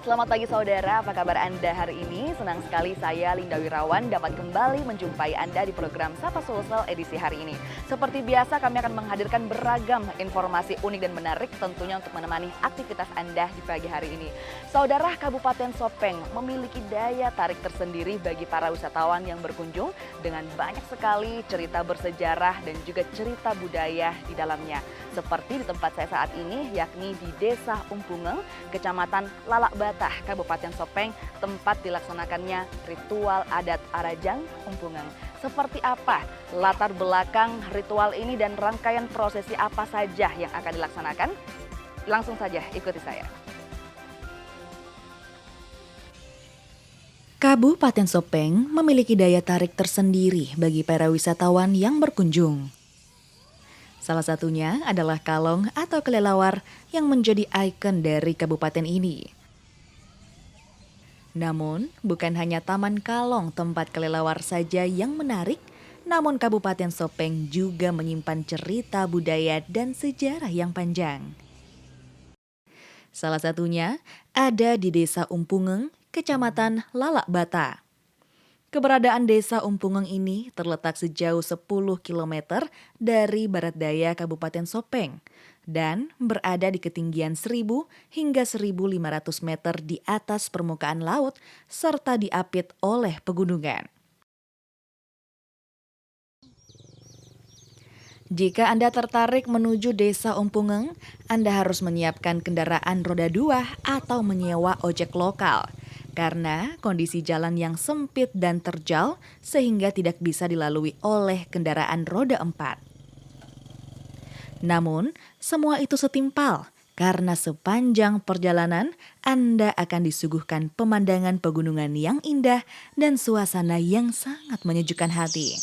Selamat pagi saudara, apa kabar Anda hari ini? Senang sekali saya Linda Wirawan dapat kembali menjumpai Anda di program Sapa Sulsel edisi hari ini. Seperti biasa kami akan menghadirkan beragam informasi unik dan menarik tentunya untuk menemani aktivitas Anda di pagi hari ini. Saudara, Kabupaten Sopeng memiliki daya tarik tersendiri bagi para wisatawan yang berkunjung dengan banyak sekali cerita bersejarah dan juga cerita budaya di dalamnya. Seperti di tempat saya saat ini, yakni di Desa Umpungeng, Kecamatan Lalakbatah, Kabupaten Sopeng, tempat dilaksanakannya ritual adat Arajang Umpungeng. Seperti apa latar belakang ritual ini dan rangkaian prosesi apa saja yang akan dilaksanakan? Langsung saja ikuti saya. Kabupaten Sopeng memiliki daya tarik tersendiri bagi para wisatawan yang berkunjung. Salah satunya adalah kalong atau kelelawar yang menjadi ikon dari kabupaten ini. Namun, bukan hanya Taman Kalong tempat kelelawar saja yang menarik, namun Kabupaten Sopeng juga menyimpan cerita budaya dan sejarah yang panjang. Salah satunya ada di Desa Umpungeng, Kecamatan Lalakbatah. Keberadaan Desa Umpungeng ini terletak sejauh 10 km dari barat daya Kabupaten Sopeng dan berada di ketinggian 1.000 hingga 1.500 meter di atas permukaan laut serta diapit oleh pegunungan. Jika Anda tertarik menuju Desa Umpungeng, Anda harus menyiapkan kendaraan roda 2 atau menyewa ojek lokal. Karena kondisi jalan yang sempit dan terjal sehingga tidak bisa dilalui oleh kendaraan roda 4. Namun, semua itu setimpal karena sepanjang perjalanan Anda akan disuguhkan pemandangan pegunungan yang indah dan suasana yang sangat menyejukkan hati.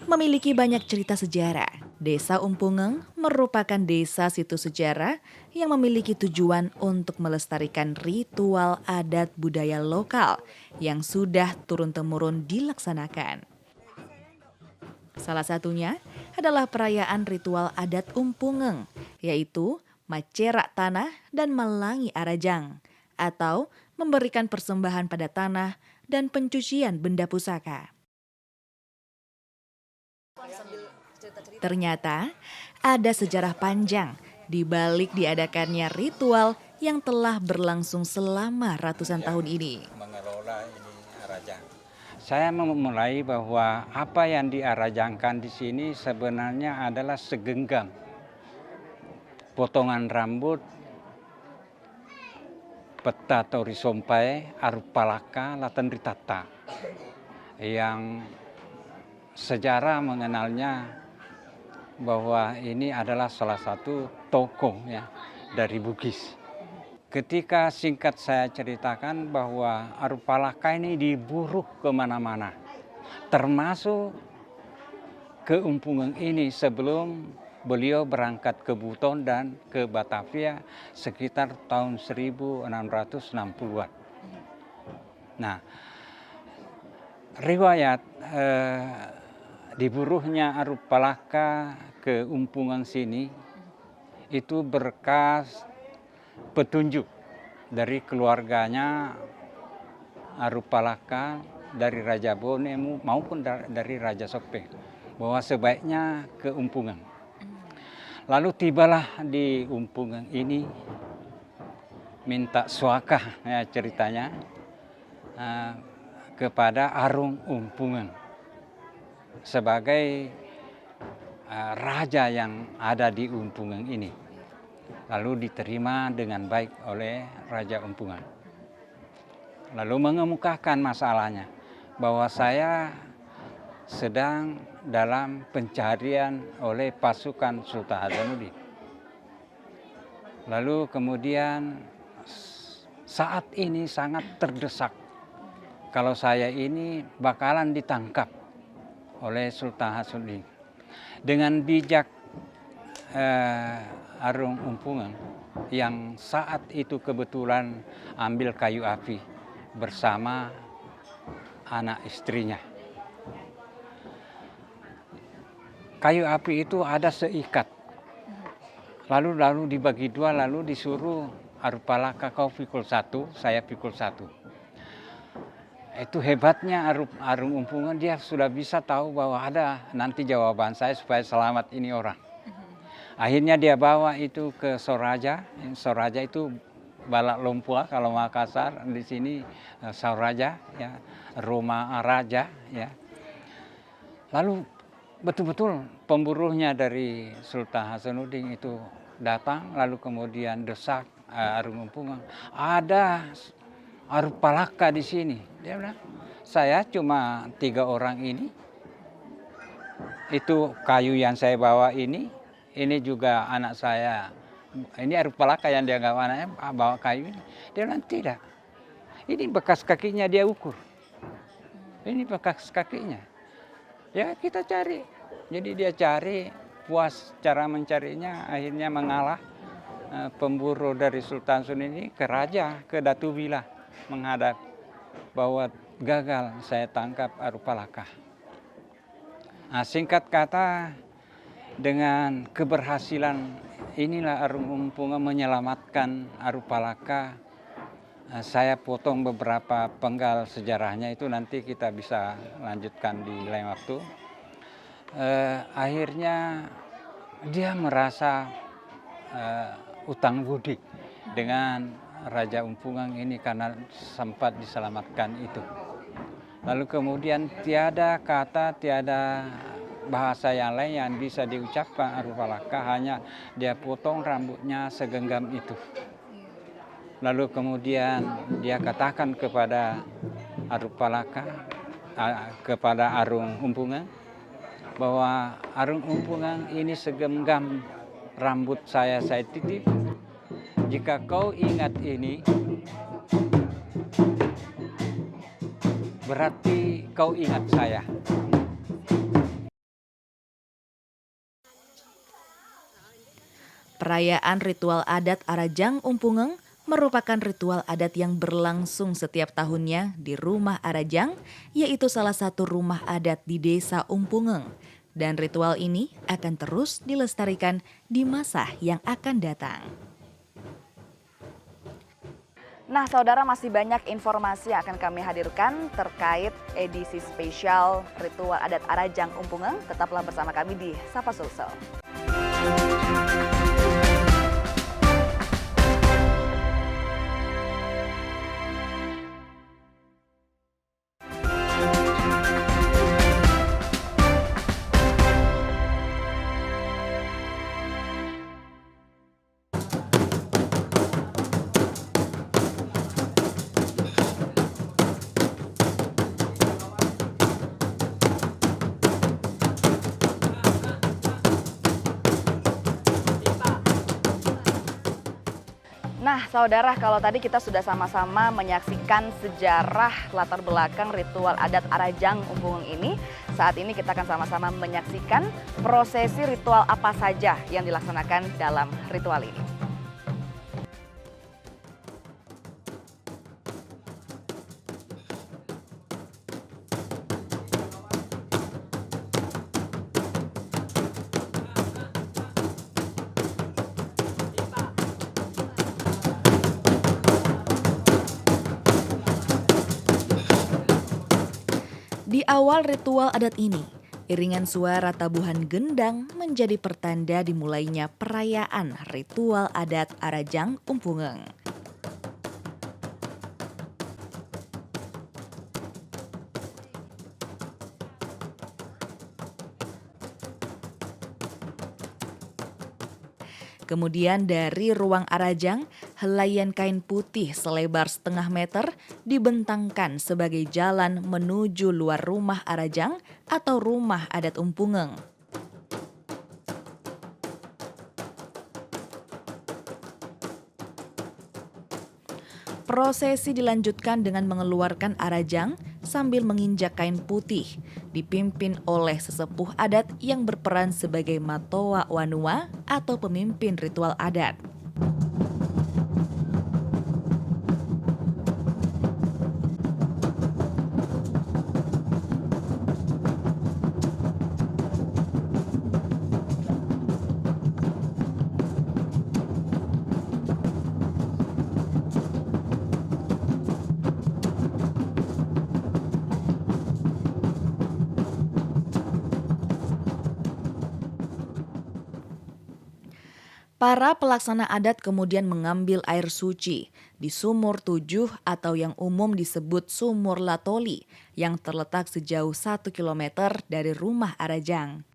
Memiliki banyak cerita sejarah, Desa Umpungeng merupakan desa situs sejarah yang memiliki tujuan untuk melestarikan ritual adat budaya lokal yang sudah turun-temurun dilaksanakan. Salah satunya adalah perayaan ritual adat Umpungeng, yaitu macerak tanah dan melangi arajang, atau memberikan persembahan pada tanah dan pencucian benda pusaka. Ternyata ada sejarah panjang di balik diadakannya ritual yang telah berlangsung selama ratusan tahun ini. Mengelola ini Arajang. Saya memulai bahwa apa yang diarajangkan di sini sebenarnya adalah segenggam potongan rambut peta tori sompai arupalaka latan ritata yang sejarah mengenalnya bahwa ini adalah salah satu tokoh ya dari Bugis. Ketika singkat saya ceritakan bahwa Arupalaka ini diburu kemana-mana, termasuk ke Umpungeng ini sebelum beliau berangkat ke Buton dan ke Batavia sekitar tahun 1660-an. Nah, riwayat diburuhnya Arupalaka ke Umpungeng sini itu berkas petunjuk dari keluarganya Arupalaka, dari Raja Bonemu maupun dari Raja Sopeng bahwa sebaiknya ke Umpungeng. Lalu tibalah di Umpungeng ini minta suaka ya ceritanya kepada Arung Umpungeng sebagai raja yang ada di Umpungeng ini. Lalu diterima dengan baik oleh Raja Umpungeng. Lalu mengemukakan masalahnya bahwa saya sedang dalam pencarian oleh pasukan Sultan Hasanuddin. Lalu kemudian saat ini sangat terdesak kalau saya ini bakalan ditangkap oleh Sultan Hasanuddin. Dengan bijak Arung Umpungeng yang saat itu kebetulan ambil kayu api bersama anak istrinya. kayu api itu ada seikat. Lalu dibagi dua, lalu disuruh Arupalaka kau pikul satu, saya pikul satu. Itu hebatnya Arung Umpungan, dia sudah bisa tahu bahwa ada nanti jawaban saya supaya selamat ini orang. Akhirnya dia bawa itu ke Soraja. Soraja itu Balak Lompua kalau Makassar, di sini Soraja, ya, Roma Raja, ya. Lalu betul-betul pemburuhnya dari Sultan Hasanuddin itu datang, lalu kemudian desak Arung Umpungan, ada Arupalaka di sini. Dia bilang, saya cuma 3 orang ini. Itu kayu yang saya bawa ini juga anak saya. Ini Arupalaka yang dianggap anaknya bawa kayu ini. Dia bilang tidak. Ini bekas kakinya dia ukur. Ini bekas kakinya. Ya kita cari. Jadi dia cari, puas cara mencarinya, akhirnya mengalah. Pemburu dari Sultan Sun ini ke raja, ke Datu Bila, menghadap bahwa gagal saya tangkap Arupalaka. Nah, singkat kata, dengan keberhasilan inilah Arung Umpungan menyelamatkan Arupalaka. Saya potong beberapa penggal sejarahnya, itu nanti kita bisa lanjutkan di lain waktu. Akhirnya dia merasa utang budi dengan Raja Umpungan ini karena sempat diselamatkan itu. Lalu kemudian tiada kata, tiada bahasa yang lain yang bisa diucapkan Arupalaka, hanya dia potong rambutnya segenggam itu. Lalu kemudian dia katakan kepada Arupalaka, kepada Arung Umpungan, bahwa Arung Umpungan ini segenggam rambut saya titip. Jika kau ingat ini, berarti kau ingat saya. Perayaan ritual adat Arajang Umpungeng merupakan ritual adat yang berlangsung setiap tahunnya di Rumah Arajang, yaitu salah satu rumah adat di Desa Umpungeng. Dan ritual ini akan terus dilestarikan di masa yang akan datang. Nah, saudara, masih banyak informasi yang akan kami hadirkan terkait edisi spesial ritual adat Arajang Umpungeng. Tetaplah bersama kami di Sapa Sulsel. Nah, saudara, kalau tadi kita sudah sama-sama menyaksikan sejarah latar belakang ritual adat Arajang Umpungeng ini, saat ini kita akan sama-sama menyaksikan prosesi ritual apa saja yang dilaksanakan dalam ritual ini. Di awal ritual adat ini, iringan suara tabuhan gendang menjadi pertanda dimulainya perayaan ritual adat Arajang Umpungeng. Kemudian dari ruang Arajang, helaian kain putih selebar setengah meter dibentangkan sebagai jalan menuju luar rumah Arajang atau rumah adat Umpungeng. Prosesi dilanjutkan dengan mengeluarkan Arajang sambil menginjak kain putih, dipimpin oleh sesepuh adat yang berperan sebagai Matoa Wanua atau pemimpin ritual adat. Para pelaksana adat kemudian mengambil air suci di Sumur Tujuh atau yang umum disebut Sumur Latoli yang terletak sejauh 1 kilometer dari rumah Arajang.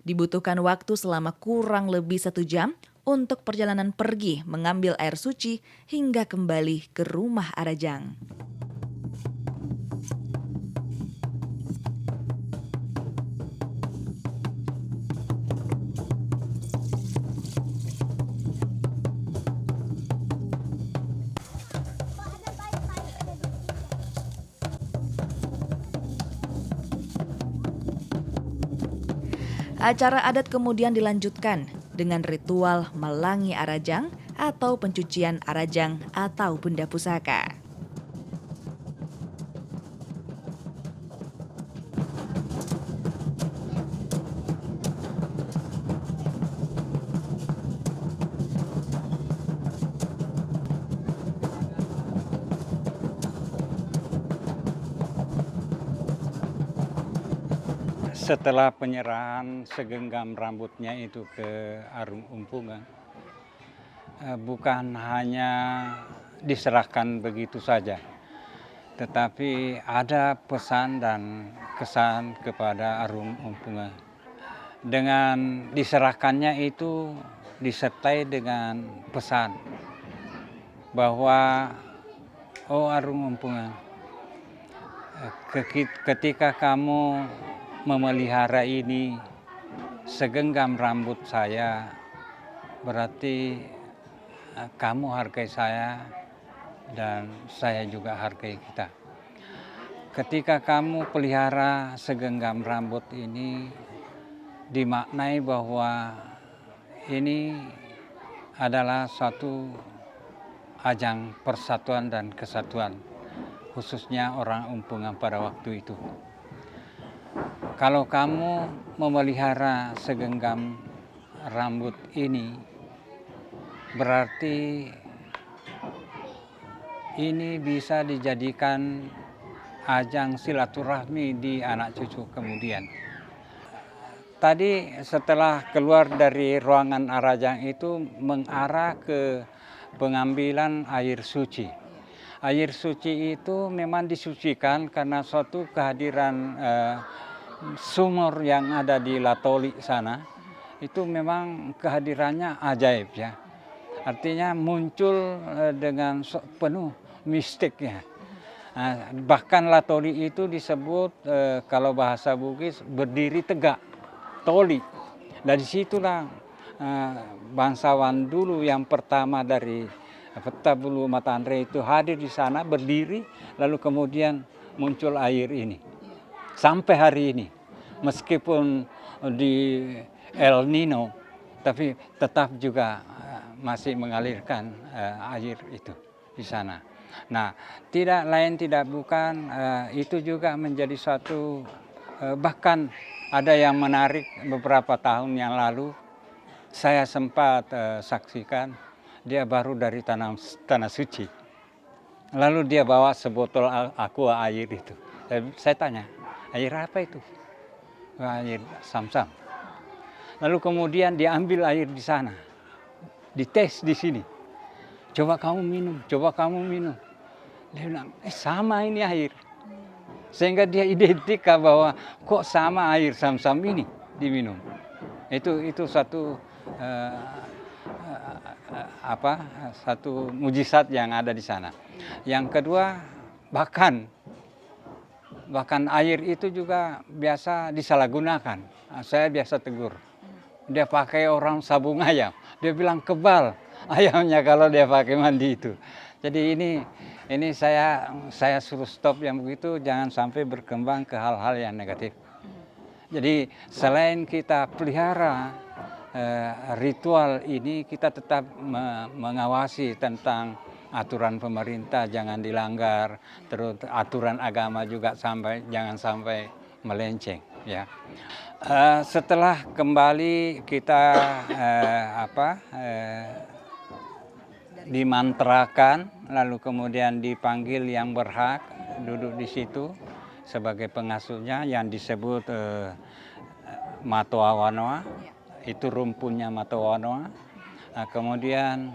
Dibutuhkan waktu selama kurang lebih 1 jam untuk perjalanan pergi mengambil air suci hingga kembali ke rumah Arajang. Acara adat kemudian dilanjutkan dengan ritual melangi Arajang atau pencucian Arajang atau benda pusaka. Setelah penyerahan segenggam rambutnya itu ke Arung Umpungan, bukan hanya diserahkan begitu saja, tetapi ada pesan dan kesan kepada Arung Umpungan. Dengan diserahkannya itu disertai dengan pesan bahwa, oh Arung Umpungan, ketika kamu memelihara ini segenggam rambut saya, berarti kamu hargai saya dan saya juga hargai kita. Ketika kamu pelihara segenggam rambut ini, dimaknai bahwa ini adalah suatu ajang persatuan dan kesatuan, khususnya orang Umpungan pada waktu itu. Kalau kamu memelihara segenggam rambut ini, berarti ini bisa dijadikan ajang silaturahmi di anak cucu kemudian. Tadi setelah keluar dari ruangan Arajang itu mengarah ke pengambilan air suci. Air suci itu memang disucikan karena suatu kehadiran sumur yang ada di Latoli sana, itu memang kehadirannya ajaib ya. Artinya muncul dengan penuh mistiknya. Bahkan Latoli itu disebut kalau bahasa Bugis berdiri tegak, toli. Dari situlah bangsawan dulu yang pertama dari Peta Bulu Matanre itu hadir di sana, berdiri, lalu kemudian muncul air ini. Sampai hari ini, meskipun di El Nino, tapi tetap juga masih mengalirkan air itu di sana. Nah, tidak lain tidak bukan itu juga menjadi suatu, bahkan ada yang menarik beberapa tahun yang lalu, saya sempat saksikan, dia baru dari tanah suci. Lalu dia bawa sebotol aqua air itu. Saya tanya, air apa itu? Air Sam-Sam. Lalu kemudian diambil air di sana, dites di sini. Coba kamu minum, coba kamu minum. Dia bilang, sama ini air. Sehingga dia identikan bahwa kok sama air Sam-Sam ini diminum. Itu satu satu mujizat yang ada di sana. Yang kedua, bahkan air itu juga biasa disalahgunakan. Saya biasa tegur. Dia pakai orang sabung ayam. Dia bilang kebal ayamnya kalau dia pakai mandi itu. Jadi ini saya suruh stop yang begitu, jangan sampai berkembang ke hal-hal yang negatif. Jadi selain kita pelihara ritual ini, kita tetap mengawasi tentang aturan pemerintah jangan dilanggar, terus aturan agama juga jangan sampai melenceng ya. Setelah kembali kita dimantrakan, lalu kemudian dipanggil yang berhak duduk di situ sebagai pengasuhnya yang disebut Matoa Wanoa. itu rumpunnya Matawanoa. Kemudian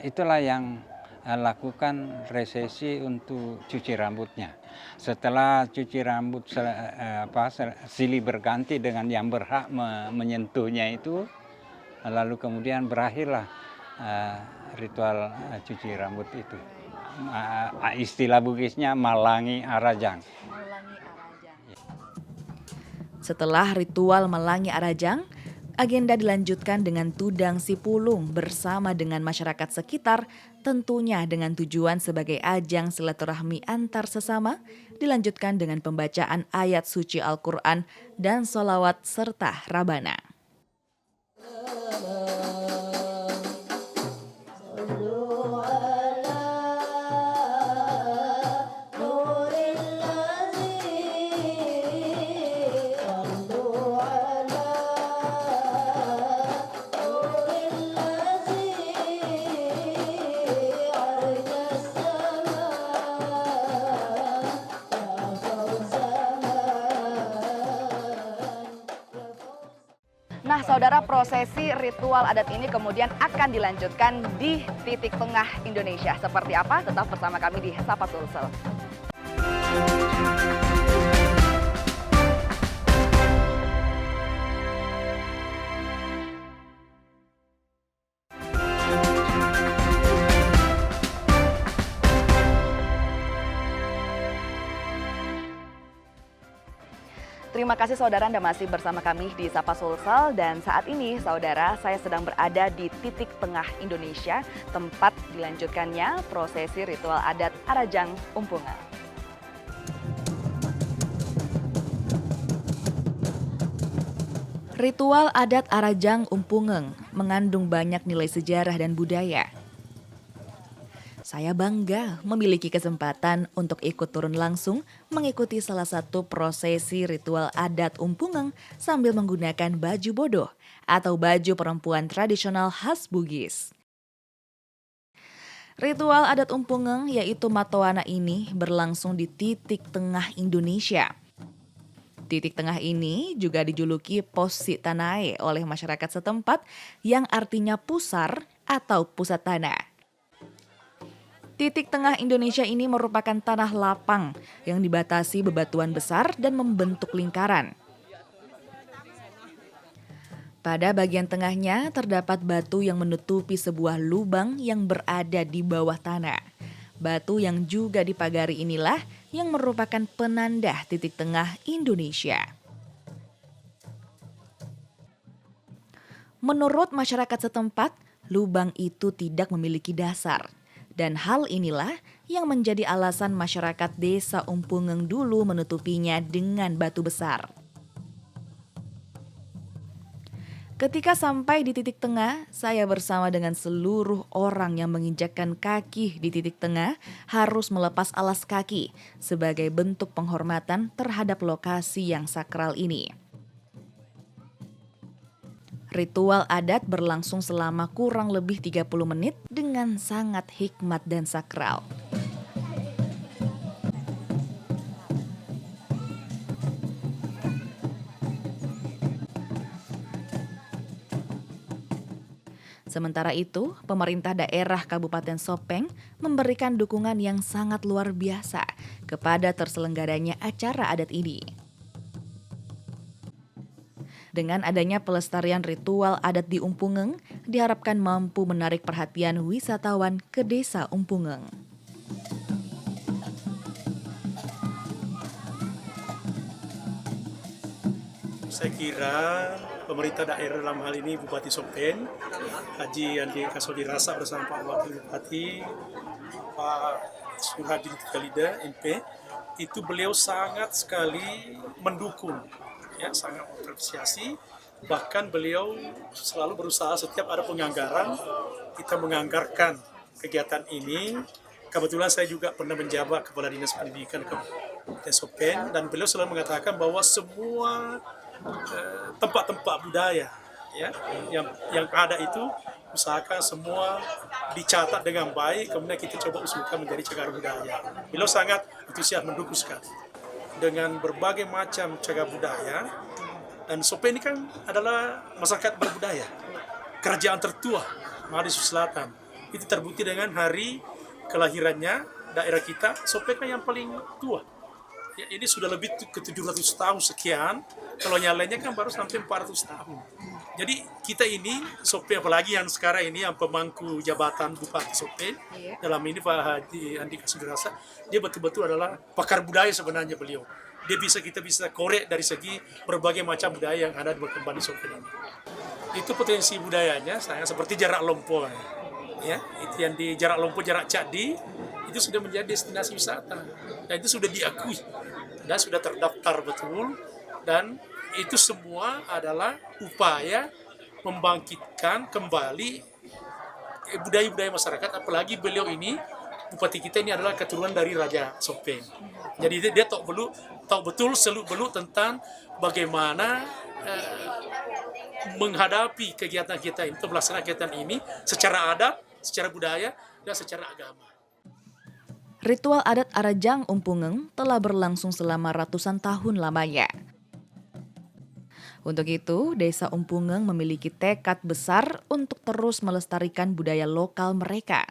itulah yang lakukan resesi untuk cuci rambutnya. Setelah cuci rambut silih berganti dengan yang berhak menyentuhnya itu, lalu kemudian berakhirlah ritual cuci rambut itu. Istilah Bugisnya Malangi Arajang. Setelah ritual Melangi Arajang, agenda dilanjutkan dengan tudang sipulung bersama dengan masyarakat sekitar, tentunya dengan tujuan sebagai ajang silaturahmi antar sesama, dilanjutkan dengan pembacaan ayat suci Al-Quran dan sholawat serta rabana. Nah, saudara, prosesi ritual adat ini kemudian akan dilanjutkan di titik tengah Indonesia. Seperti apa? Tetap bersama kami di Sapa Sulsel. Terima kasih saudara, Anda masih bersama kami di Sapa Sulsel, dan saat ini saudara, saya sedang berada di titik tengah Indonesia, tempat dilanjutkannya prosesi ritual adat Arajang Umpungan. Ritual adat Arajang Umpungeng mengandung banyak nilai sejarah dan budaya. Saya bangga memiliki kesempatan untuk ikut turun langsung mengikuti salah satu prosesi ritual adat Umpungeng sambil menggunakan baju bodoh atau baju perempuan tradisional khas Bugis. Ritual adat Umpungeng yaitu Matowana ini berlangsung di titik tengah Indonesia. Titik tengah ini juga dijuluki Posi Tanae oleh masyarakat setempat yang artinya pusar atau pusat tanah. Titik tengah Indonesia ini merupakan tanah lapang yang dibatasi bebatuan besar dan membentuk lingkaran. Pada bagian tengahnya terdapat batu yang menutupi sebuah lubang yang berada di bawah tanah. Batu yang juga dipagari inilah yang merupakan penanda titik tengah Indonesia. Menurut masyarakat setempat, lubang itu tidak memiliki dasar. Dan hal inilah yang menjadi alasan masyarakat desa Umpungeng dulu menutupinya dengan batu besar. Ketika sampai di titik tengah, saya bersama dengan seluruh orang yang menginjakkan kaki di titik tengah harus melepas alas kaki sebagai bentuk penghormatan terhadap lokasi yang sakral ini. Ritual adat berlangsung selama kurang lebih 30 menit dengan sangat hikmat dan sakral. Sementara itu, pemerintah daerah Kabupaten Sopeng memberikan dukungan yang sangat luar biasa kepada terselenggaranya acara adat ini. Dengan adanya pelestarian ritual adat di Umpungeng, diharapkan mampu menarik perhatian wisatawan ke desa Umpungeng. Saya kira pemerintah daerah dalam hal ini Bupati Sopeng, Haji Andi Kasodirasa bersama Pak Wakil Bupati, Pak Suhadi Khalida, MP, itu beliau sangat sekali mendukung. Ya, sangat mengapresiasi, bahkan beliau selalu berusaha setiap ada penganggaran, kita menganggarkan kegiatan ini. Kebetulan saya juga pernah menjabat Kepala Dinas Pendidikan Kabupaten Sopeng, dan beliau selalu mengatakan bahwa semua tempat-tempat budaya ya, yang ada itu usahakan semua dicatat dengan baik, kemudian kita coba usulkan menjadi cagar budaya. Beliau sangat antusias mendukung sekali. Dengan berbagai macam cagar budaya, Dan Sope ini kan adalah masyarakat berbudaya, kerajaan tertua Maluku Selatan. Itu terbukti dengan hari kelahirannya daerah kita. Sope kan yang paling tua. Ya, ini sudah lebih ke 700 tahun sekian. Kalau yang lainnya kan baru sampai 400 tahun. Jadi kita ini Sope, apalagi yang sekarang ini yang pemangku jabatan Bupati Sope, dalam ini Pak Haji Andika Sudirasa, dia betul-betul adalah pakar budaya sebenarnya beliau. Kita bisa korek dari segi berbagai macam budaya yang ada di berkembang di Sope ini. Itu potensi budayanya saya seperti jarak Lompo. Ya, itu yang di jarak Lompo, jarak Cadi, itu sudah menjadi destinasi wisata. Dan itu sudah diakui dan sudah terdaftar betul, dan itu semua adalah upaya membangkitkan kembali budaya-budaya masyarakat, apalagi beliau ini, bupati kita ini adalah keturunan dari Raja Sope. Jadi dia tahu betul seluk-beluk tentang bagaimana menghadapi kegiatan kita ini, melaksanakan kegiatan ini secara adat, secara budaya, dan secara agama. Ritual adat Arajang Umpungeng telah berlangsung selama ratusan tahun lamanya. Untuk itu, Desa Umpungeng memiliki tekad besar untuk terus melestarikan budaya lokal mereka.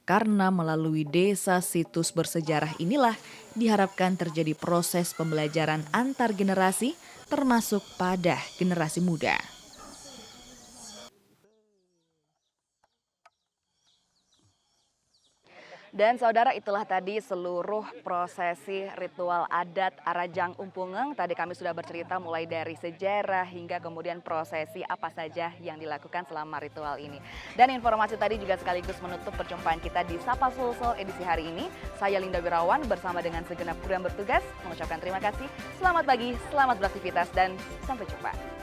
Karena melalui desa situs bersejarah inilah diharapkan terjadi proses pembelajaran antar generasi, termasuk pada generasi muda. Dan saudara, itulah tadi seluruh prosesi ritual adat Arajang Umpungeng. Tadi kami sudah bercerita mulai dari sejarah hingga kemudian prosesi apa saja yang dilakukan selama ritual ini. Dan informasi tadi juga sekaligus menutup perjumpaan kita di Sapa Sulsel edisi hari ini. Saya Linda Wirawan bersama dengan segenap kru yang bertugas mengucapkan terima kasih. Selamat pagi, selamat beraktivitas, dan sampai jumpa.